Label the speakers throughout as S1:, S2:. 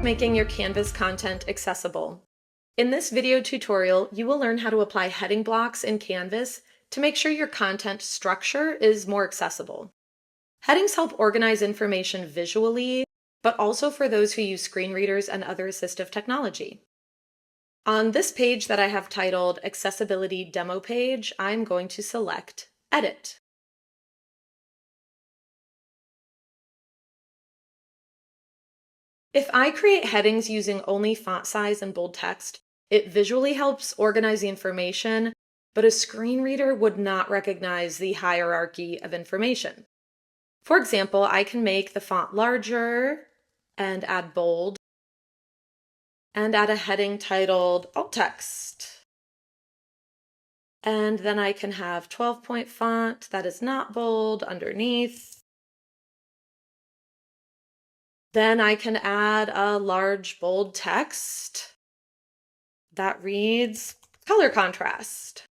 S1: Making your Canvas content accessible. In this video tutorial, you will learn how to apply heading blocks in Canvas to make sure your content structure is more accessible. Headings help organize information visually, but also for those who use screen readers and other assistive technology. On this page that I have titled Accessibility Demo Page, I'm going to select Edit. If I create headings using only font size and bold text, it visually helps organize the information, but a screen reader would not recognize the hierarchy of information. For example, I can make the font larger and add bold and add a heading titled Alt Text. And then I can have 12-point font that is not bold underneath. Then I can add a large bold text that reads color contrast.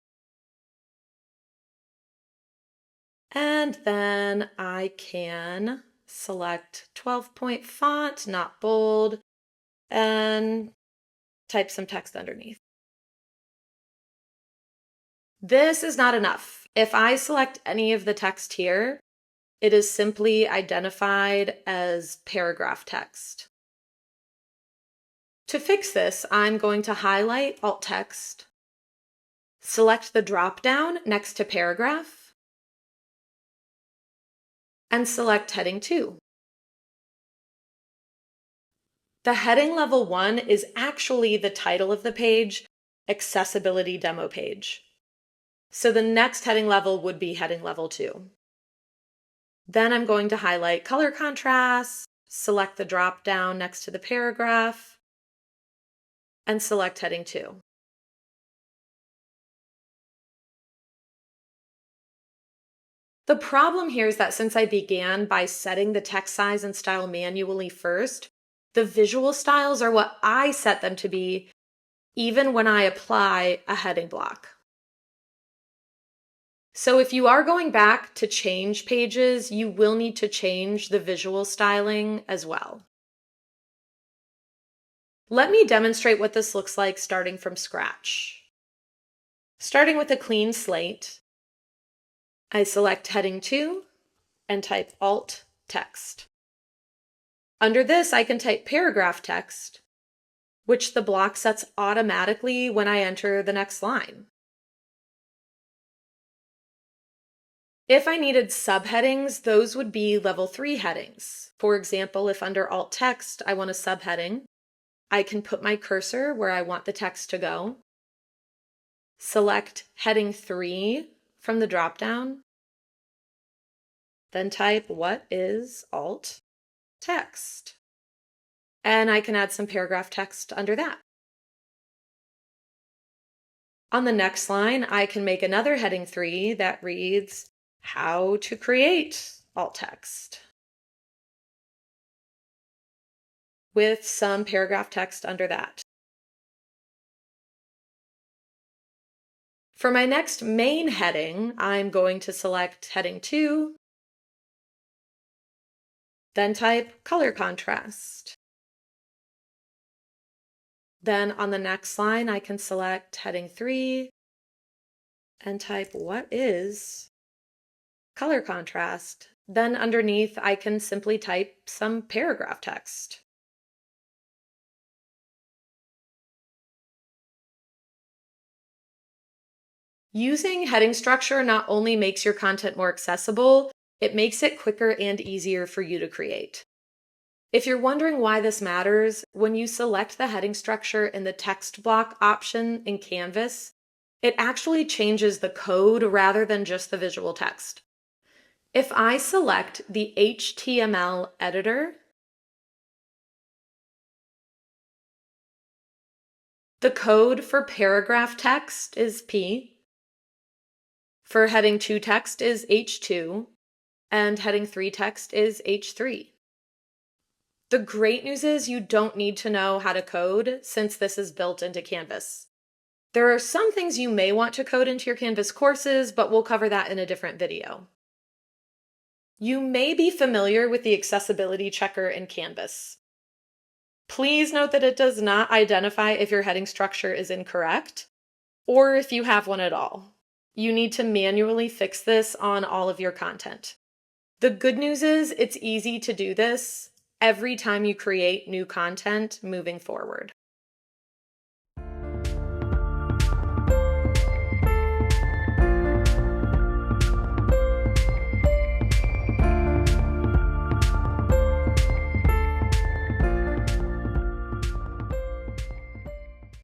S1: And then I can select 12-point font, not bold, and type some text underneath. This is not enough. If I select any of the text here, it is simply identified as paragraph text. To fix this, I'm going to highlight Alt Text, select the drop-down next to Paragraph, and select Heading 2. The heading level 1 is actually the title of the page, Accessibility Demo Page. So the next heading level would be heading level 2. Then I'm going to highlight color contrast, select the drop-down next to the paragraph, and select heading 2. The problem here is that since I began by setting the text size and style manually first, the visual styles are what I set them to be, even when I apply a heading block. So if you are going back to change pages, you will need to change the visual styling as well. Let me demonstrate what this looks like starting from scratch. Starting with a clean slate, I select Heading 2 and type Alt Text. Under this, I can type paragraph text, which the block sets automatically when I enter the next line. If I needed subheadings, those would be level 3 headings. For example, if under Alt Text I want a subheading, I can put my cursor where I want the text to go, select Heading 3 from the dropdown, then type what is Alt Text, and I can add some paragraph text under that. On the next line, I can make another Heading 3 that reads How to create alt text, with some paragraph text under that. For my next main heading, I'm going to select Heading 2, then type color contrast. Then on the next line, I can select Heading 3 and type what is color contrast. Then underneath, I can simply type some paragraph text. Using heading structure not only makes your content more accessible, it makes it quicker and easier for you to create. If you're wondering why this matters, when you select the heading structure in the text block option in Canvas, it actually changes the code rather than just the visual text. If I select the HTML editor, the code for paragraph text is P, for heading 2 text is H2, and heading 3 text is H3. The great news is you don't need to know how to code since this is built into Canvas. There are some things you may want to code into your Canvas courses, but we'll cover that in a different video. You may be familiar with the accessibility checker in Canvas. Please note that it does not identify if your heading structure is incorrect or if you have one at all. You need to manually fix this on all of your content. The good news is it's easy to do this every time you create new content moving forward.